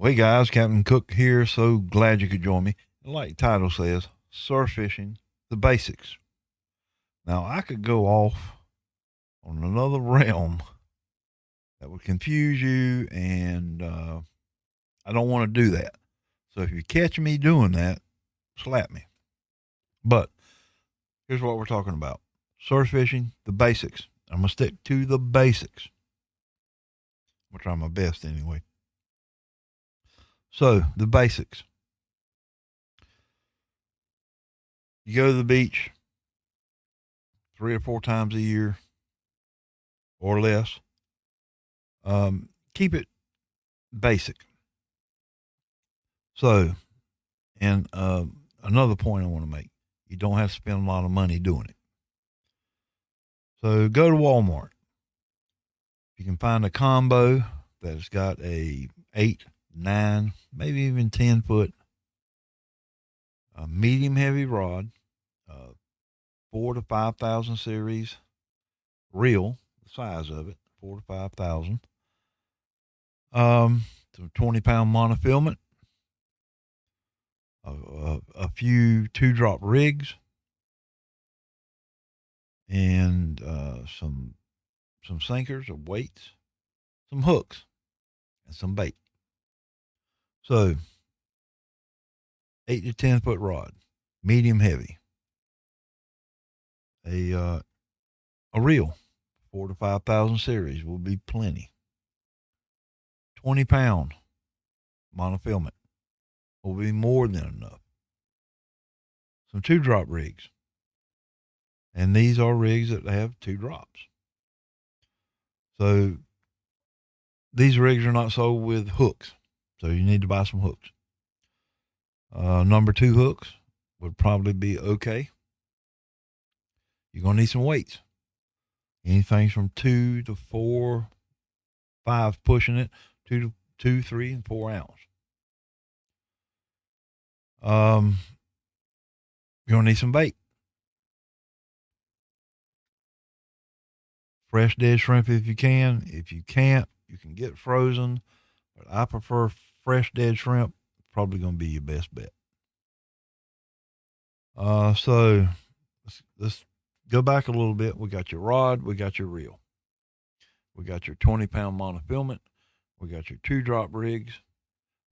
Well, hey guys, Captain Cook here. So glad you could join me. And like the title says, surf fishing, the basics. Now, I could go off on another realm that would confuse you, and I don't want to do that. So if you catch me doing that, slap me. But here's what we're talking about surf fishing, the basics. I'm going to stick to the basics. I'm going to try my best anyway. So, the basics. You go to the beach 3 or 4 times a year or less. Keep it basic. So, and another point I want to make, you don't have to spend a lot of money doing it. So go to Walmart. You can find a combo that's got a 8, 9, maybe even 10 foot medium heavy rod, 4 to 5,000 series reel, the size of it, 4 to 5,000. Some 20-pound monofilament, a few 2-drop rigs, and some sinkers or weights, some hooks, and some bait. So 8 to 10 foot rod, medium heavy, a reel, 4 to 5,000 series will be plenty. 20-pound monofilament will be more than enough. Some 2-drop rigs, and these are rigs that have 2 drops. So these rigs are not sold with hooks, so you need to buy some hooks. Number 2 hooks would probably be okay. You're gonna need some weights. Anything from 2 to 4, 5 pushing it, 2, 3, and 4 ounce. Um, you're gonna need some bait. Fresh dead shrimp if you can. If you can't, you can get frozen. But I prefer fresh dead shrimp. Probably gonna be your best bet. So let's go back a little bit. We got your rod. We got your reel. We got your 20-pound monofilament. We got your 2-drop rigs.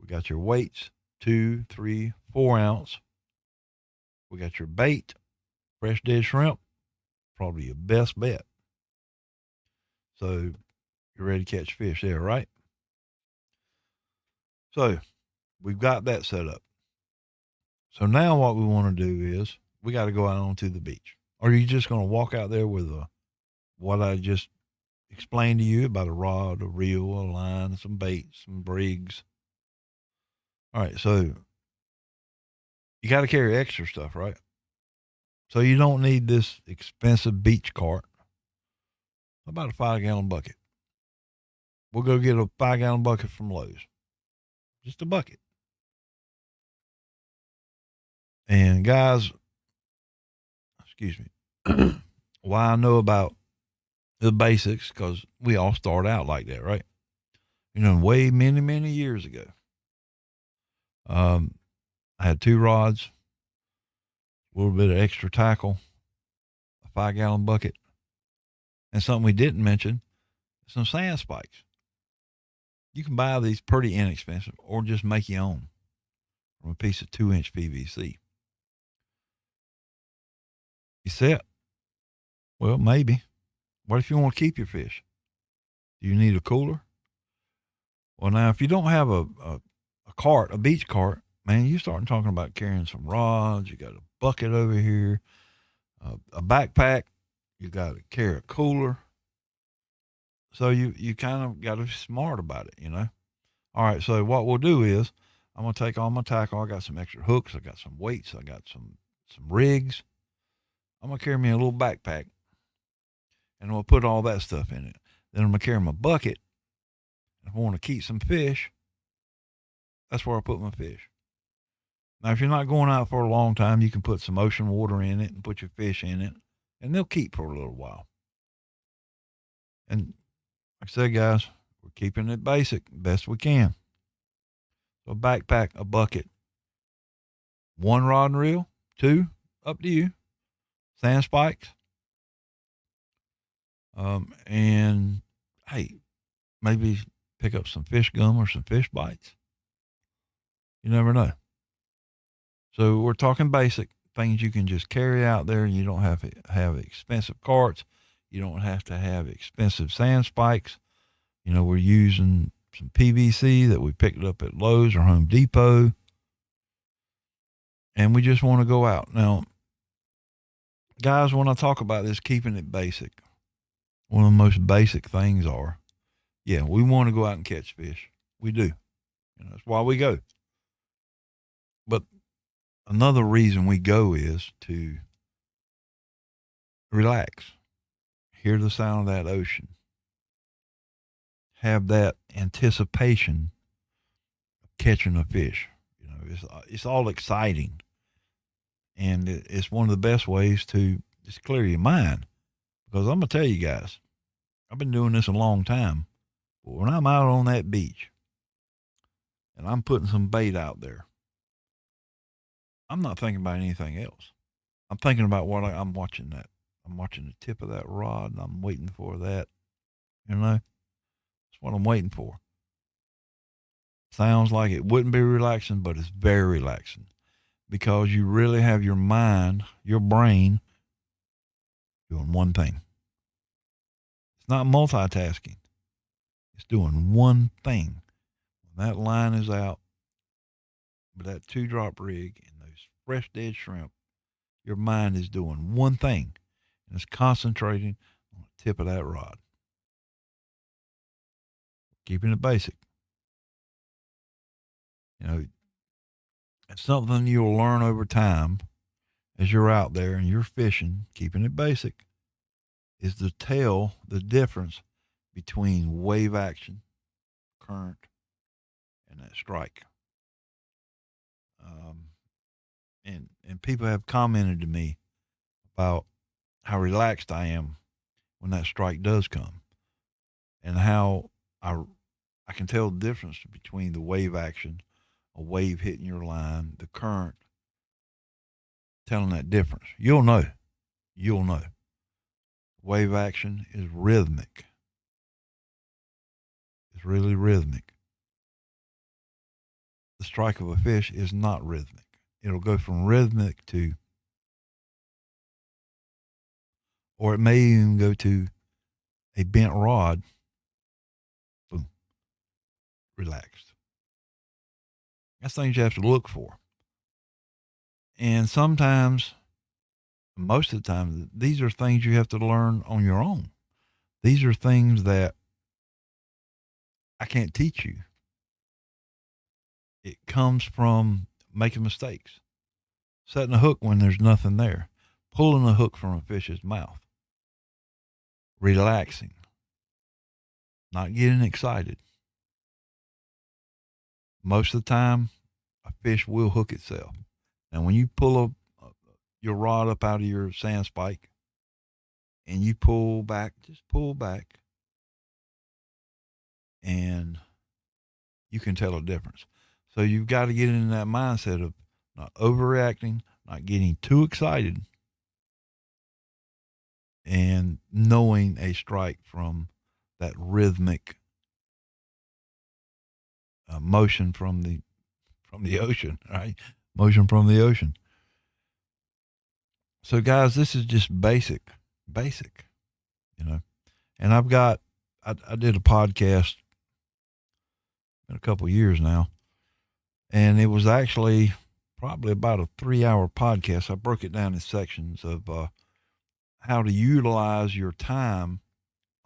We got your weights, 2, 3, 4 ounce. We got your bait, fresh dead shrimp, probably your best bet. So you're ready to catch fish there, right? So we've got that set up. So now what we want to do is we got to go out onto the beach. Are you just going to walk out there with what I just explained to you about a rod, a reel, a line, some bait, some brigs? All right, so you got to carry extra stuff, right? So you don't need this expensive beach cart. How about a 5 gallon bucket? We'll go get a 5 gallon bucket from Lowe's. Just a bucket. And guys, excuse me, why I know about the basics, because we all start out like that, right? Way many, many years ago. I had 2 rods, a little bit of extra tackle, a 5 gallon bucket, and something we didn't mention, some sand spikes. You can buy these pretty inexpensive or just make your own from a piece of 2-inch PVC. You set? Well, maybe. What if you want to keep your fish? Do you need a cooler? Well, now, if you don't have a cart, a beach cart, man, you start talking about carrying some rods. You got a bucket over here, a backpack. You got to carry a cooler. So you kind of got to be smart about it. All right, so what we'll do is I'm going to take all my tackle. I got some extra hooks. I got some weights. I got some rigs. I'm going to carry me a little backpack, and we'll put all that stuff in it. Then I'm going to carry my bucket. If I want to keep some fish, that's where I put my fish. Now, if you're not going out for a long time, you can put some ocean water in it and put your fish in it, and they'll keep for a little while. And like I said, guys, we're keeping it basic best we can. So a backpack, a bucket, one rod and reel, two, up to you, sand spikes, and hey, maybe pick up some fish gum or some fish bites. You never know. So we're talking basic things you can just carry out there. You don't have to have expensive carts. You don't have to have expensive sand spikes. You know, we're using some PVC that we picked up at Lowe's or Home Depot. And we just want to go out. Now, guys, when I talk about this, keeping it basic, one of the most basic things are, yeah, we want to go out and catch fish. We do. You know, that's why we go. But another reason we go is to relax, hear the sound of that ocean, have that anticipation of catching a fish. You know, it's all exciting, and it's one of the best ways to just clear your mind. Because I'm gonna tell you guys, I've been doing this a long time. But when I'm out on that beach and I'm putting some bait out there, I'm not thinking about anything else. I'm thinking about what I'm watching that. I'm watching the tip of that rod and I'm waiting for that. You know, that's what I'm waiting for. Sounds like it wouldn't be relaxing, but it's very relaxing because you really have your mind, your brain doing one thing. It's not multitasking. It's doing one thing. When that line is out with that 2-drop rig and those fresh dead shrimp, your mind is doing one thing and it's concentrating on the tip of that rod. Keeping it basic. You know, it's something you'll learn over time as you're out there and you're fishing, keeping it basic, is to tell the difference between wave action, current, and that strike. Um, and people have commented to me about how relaxed I am when that strike does come, and how I can tell the difference between the wave action, a wave hitting your line, the current, telling that difference. You'll know. You'll know. Wave action is rhythmic. It's really rhythmic. The strike of a fish is not rhythmic. It'll go from rhythmic to, or it may even go to a bent rod, boom, relaxed. That's things you have to look for. And sometimes, most of the time, these are things you have to learn on your own. These are things that I can't teach you. It comes from making mistakes, setting a hook when there's nothing there, pulling a hook from a fish's mouth, relaxing, not getting excited. Most of the time, a fish will hook itself. Now, when you pull your rod up out of your sand spike and you pull back, just pull back, and you can tell a difference. So you've got to get in that mindset of not overreacting, not getting too excited, and knowing a strike from that rhythmic motion from the ocean, right? Motion from the ocean. So, guys, this is just basic, you know. And I did a podcast in a couple of years now, and it was actually probably about a 3-hour podcast. I broke it down in sections of how to utilize your time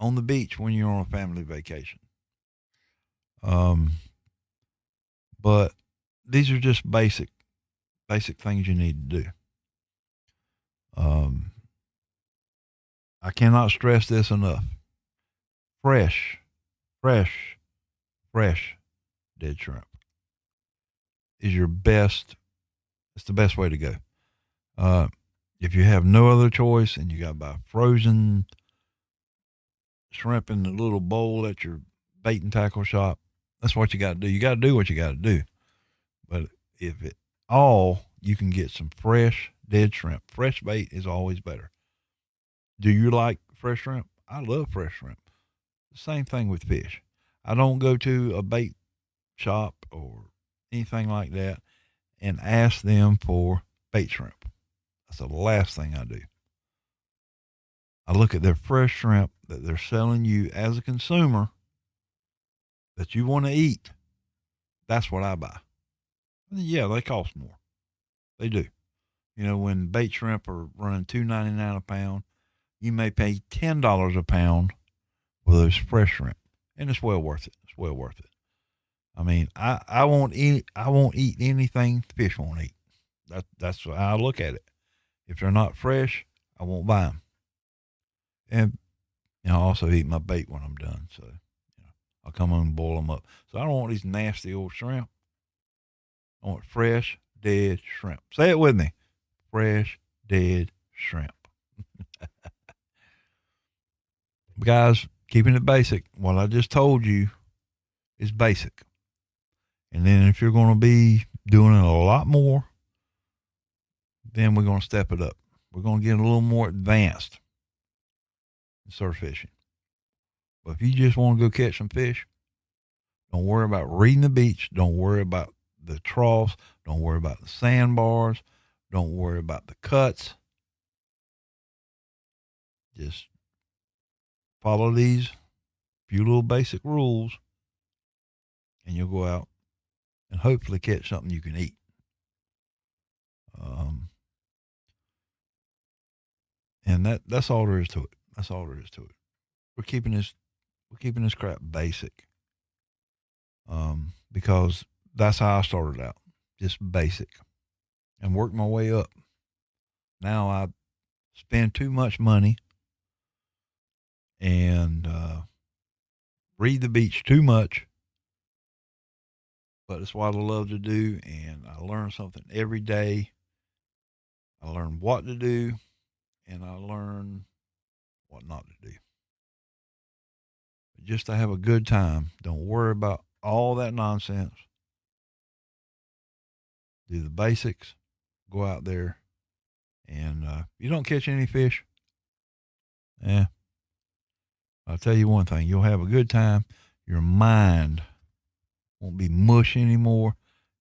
on the beach when you're on a family vacation. But these are just basic things you need to do. I cannot stress this enough. Fresh, fresh, fresh dead shrimp is your best. It's the best way to go. If you have no other choice and you got to buy frozen shrimp in the little bowl at your bait and tackle shop, that's what you got to do. You got to do what you got to do. But if it all, you can get some fresh dead shrimp. Fresh bait is always better. Do you like fresh shrimp? I love fresh shrimp. The same thing with fish. I don't go to a bait shop or anything like that and ask them for bait shrimp. That's the last thing I do. I look at their fresh shrimp that they're selling you as a consumer that you want to eat. That's what I buy. And yeah, they cost more. They do. You know, when bait shrimp are running $2.99 a pound, you may pay $10 a pound for those fresh shrimp, and it's well worth it. It's well worth it. I mean, I won't eat anything fish won't eat. That's how I look at it. If they're not fresh, I won't buy them. And I also eat my bait when I'm done. So I'll come home and boil them up. So I don't want these nasty old shrimp. I want fresh, dead shrimp. Say it with me. Fresh, dead shrimp. Guys, keeping it basic. What I just told you is basic. And then if you're going to be doing it a lot more, then we're going to step it up. We're going to get a little more advanced in surf fishing. But if you just want to go catch some fish, don't worry about reading the beach. Don't worry about the troughs. Don't worry about the sandbars. Don't worry about the cuts. Just follow these few little basic rules, and you'll go out and hopefully catch something you can eat. And that's all there is to it. That's all there is to it. We're keeping this crap basic. Because that's how I started out, just basic, and worked my way up. Now I spend too much money and read the beach too much, but it's what I love to do, and I learn something every day. I learn what to do, and I learn what not to do. But just to have a good time. Don't worry about all that nonsense. Do the basics. Go out there, and you don't catch any fish. I'll tell you one thing: you'll have a good time. Your mind won't be mush anymore.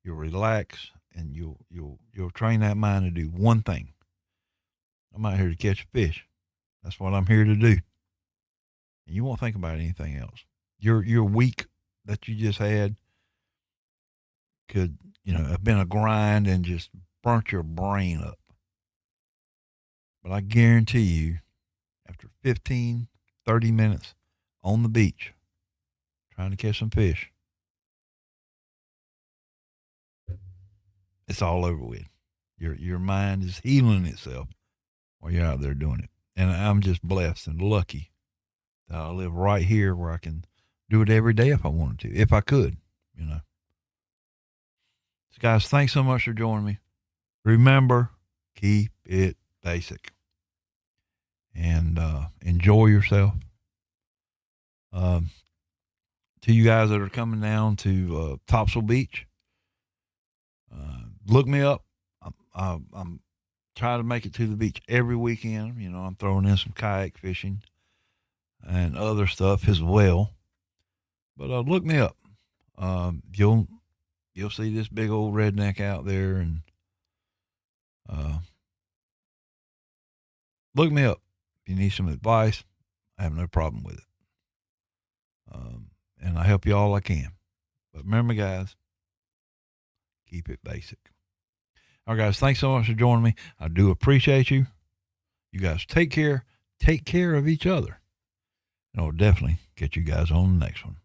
You'll relax, and you'll train that mind to do one thing. I'm out here to catch fish. That's what I'm here to do. And you won't think about anything else. Your week that you just had could, have been a grind and just burnt your brain up. But I guarantee you, after 15, 30 minutes on the beach trying to catch some fish, it's all over with. Your mind is healing itself while you're out there doing it. And I'm just blessed and lucky that I live right here where I can do it every day if I wanted to, if I could. So guys, thanks so much for joining me. Remember, keep it basic and enjoy yourself. To you guys that are coming down to Topsail Beach, look me up. I'm trying to make it to the beach every weekend. I'm throwing in some kayak fishing and other stuff as well. But look me up. You'll see this big old redneck out there, and look me up. If you need some advice, I have no problem with it. And I help you all I can. But remember, guys, keep it basic. All right, guys, thanks so much for joining me. I do appreciate you. You guys take care. Take care of each other. And I'll definitely get you guys on the next one.